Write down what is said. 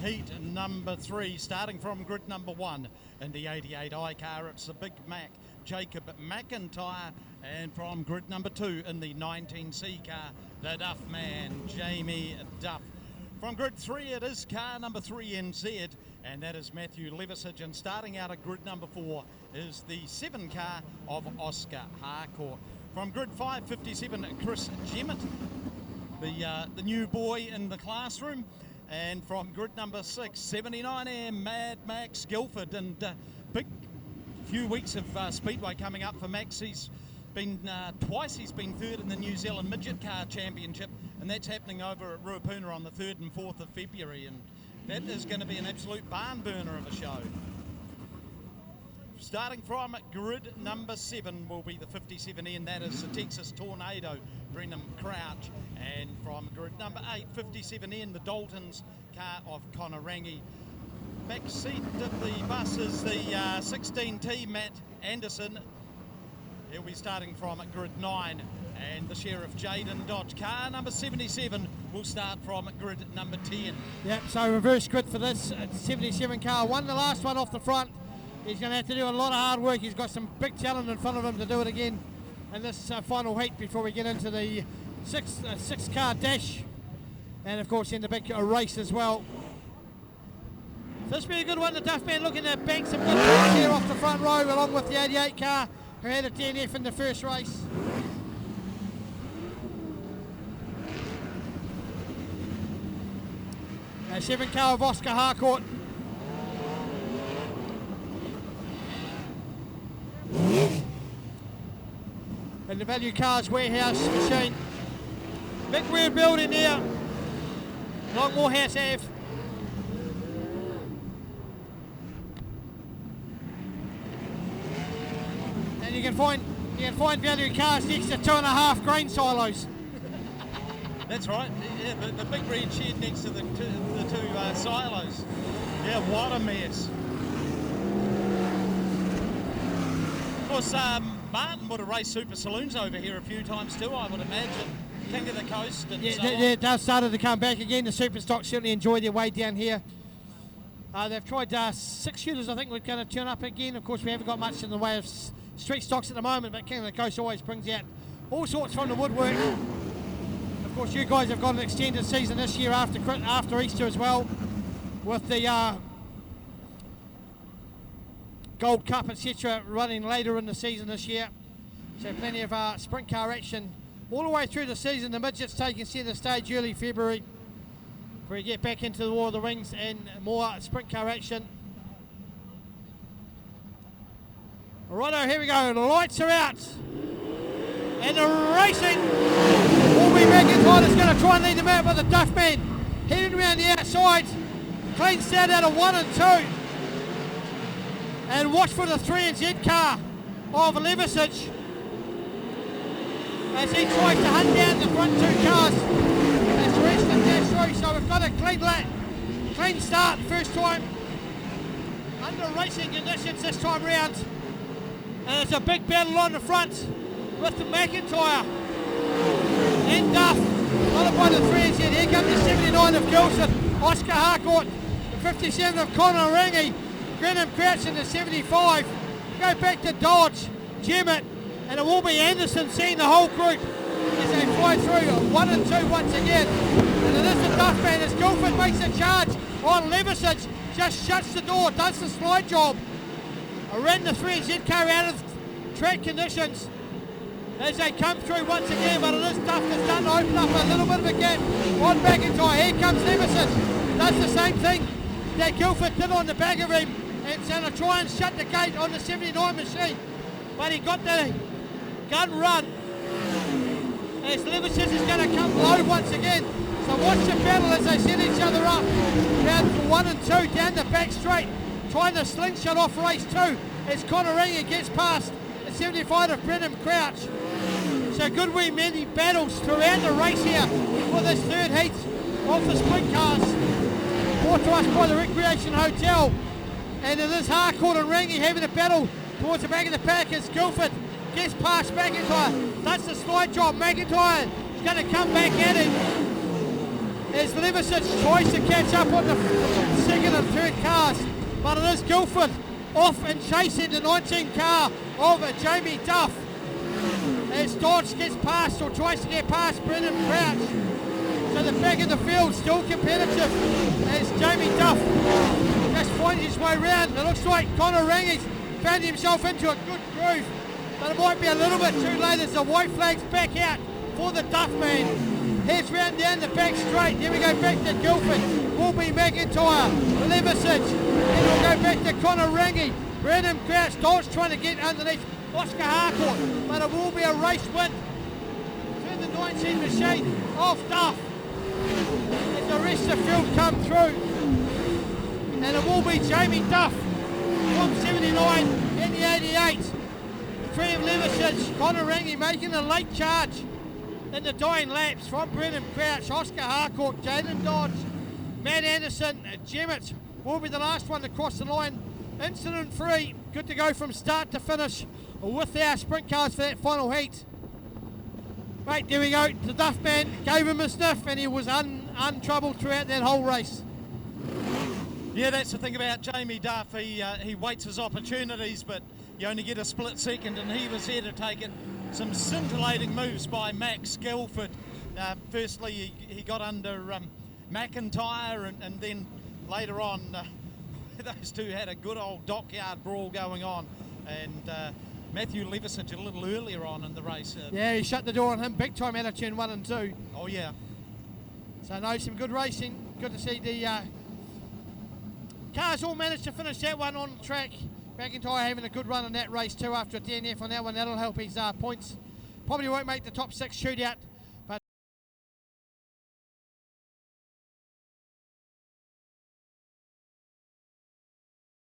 Heat number 3, starting from grid number 1 in the 88i car, it's the Big Mac Jacob McIntyre, and from grid number 2 in the 19C car, the Duff Man Jamie Duff. From grid 3 it is car number 3 NZ, and that is Matthew Levisage, and starting out at grid number 4 is the 7 car of Oscar Harcourt. From grid 5, 57, Chris Gemmett, the new boy in the classroom. And from grid number 6, 79M, Mad Max Guildford, and big few weeks of speedway coming up for Max. He's been twice, he's been third in the New Zealand Midget Car Championship, and that's happening over at Ruapuna on the 3rd and 4th of February, and that is going to be an absolute barn burner of a show. Starting from grid number 7 will be the 57N, that is the Texas Tornado, Brenham Crouch. And from grid number 8, 57N, the Daltons car of Connor Rangi. Back seat of the bus is the 16T Matt Anderson. He'll be starting from grid 9. And the Sheriff Jaden Dodge car number 77 will start from grid number 10. Yep, so reverse grid for this 77 car. Won the last one off the front. He's going to have to do a lot of hard work. He's got some big talent in front of him to do it again in this final heat before we get into the six car dash, and of course in the big race as well. So this will be a good one. The Duff Man looking to bank some good points here off the front row, along with the 88 car who had a DNF in the first race. A 7 car of Oscar Harcourt. And the Value Cars warehouse machine. Big weird building here. Longmore House Ave. And you can find Value Cars next to 2.5 grain silos. That's right. Yeah, the big red shed next to the two silos. Yeah, what a mess. Of course, Martin would have raced Super Saloons over here a few times too, I would imagine. King of the Coast and so on. It does started to come back again. The Super Stock certainly enjoy their way down here. They've tried 6 shooters, I think, we're going to turn up again. Of course, we haven't got much in the way of street stocks at the moment, but King of the Coast always brings out all sorts from the woodwork. Of course, you guys have got an extended season this year after Easter as well, with the Gold Cup, etc., running later in the season this year. So plenty of sprint car action all the way through the season. The midgets taking centre stage early February, where we get back into the War of the Rings and more sprint car action. Righto, here we go. The lights are out, and the racing will be back in time. It's going to try and lead them out, but the Duff Man heading around the outside. Clean start out of 1 and 2. And watch for the 3NZ car of Levisage as he tries to hunt down the front 2 cars as the rest of them dash through. So we've got a clean start first time under racing conditions this time round. And it's a big battle on the front with the McIntyre and Duff, followed by the 3NZ. Here comes the 79 of Gilson, Oscar Harcourt, the 57 of Connor Rangi, Brenham Crouch in the 75. Go back to Dodge, Gemmett, and it will be Anderson seeing the whole group as they fly through 1 and 2 once again. And it is the Duff Man as Guildford makes a charge on Levisage, just shuts the door, does the slide job around the 3NZ car out of track conditions as they come through once again, but it is Duff that's done to open up a little bit of a gap on McIntyre. Here comes Levisage, does the same thing that Guildford did on the back of him, and going to try and shut the gate on the 79 machine, but he got the gun run as Levisage is going to come low once again. So watch the battle as they set each other up down for 1 and 2 down the back straight, trying to slingshot off race 2 as Connor Rangi gets past the 75 of Brenham Crouch. So good wee many battles throughout the race here for this third heat of the sprint cars, brought to us by the Recreation Hotel. And it is Harcourt and Rangi having a battle towards the back of the pack as Guildford gets past McIntyre. That's the slide job. McIntyre is going to come back at him. As Levisage tries to catch up on the second and third cars, but it is Guildford off and chasing the 19 car of Jamie Duff. As Dodge gets past or tries to get past Brendan Crouch. So the back of the field still competitive as Jamie Duff just finds his way round. It looks like Connor Rangi's found himself into a good groove, but it might be a little bit too late as the white flag's back out for the Duff man. Heads round down the back straight. Here we go back to Guildford. Will be McIntyre, Levisage, and we'll go back to Connor Rangi. Brendan Crouch, Dodge trying to get underneath Oscar Harcourt, but it will be a race win to the 19 machine of Duff as the rest of the field come through, and it will be Jamie Duff from 79 in the 88. Three of Levisage, Connor Rangi making a late charge in the dying laps from Brendan Crouch, Oscar Harcourt, Jaden Dodge, Matt Anderson, Jemmett will be the last one to cross the line. Incident free, good to go from start to finish with our sprint cars for that final heat. Right, there we go. The Duff man gave him a sniff and he was untroubled throughout that whole race. Yeah, that's the thing about Jamie Duff. He waits his opportunities, but you only get a split second, and he was here to take it. Some scintillating moves by Max Guildford. Firstly, he got under McIntyre, and then later on, those two had a good old dockyard brawl going on. And Matthew Levisage a little earlier on in the race. Yeah, he shut the door on him big time out of turn 1 and 2. Oh, yeah. So, no, some good racing. Good to see the cars all managed to finish that one on the track. McIntyre having a good run in that race too after a DNF on that one. That'll help his points. Probably won't make the top 6 shootout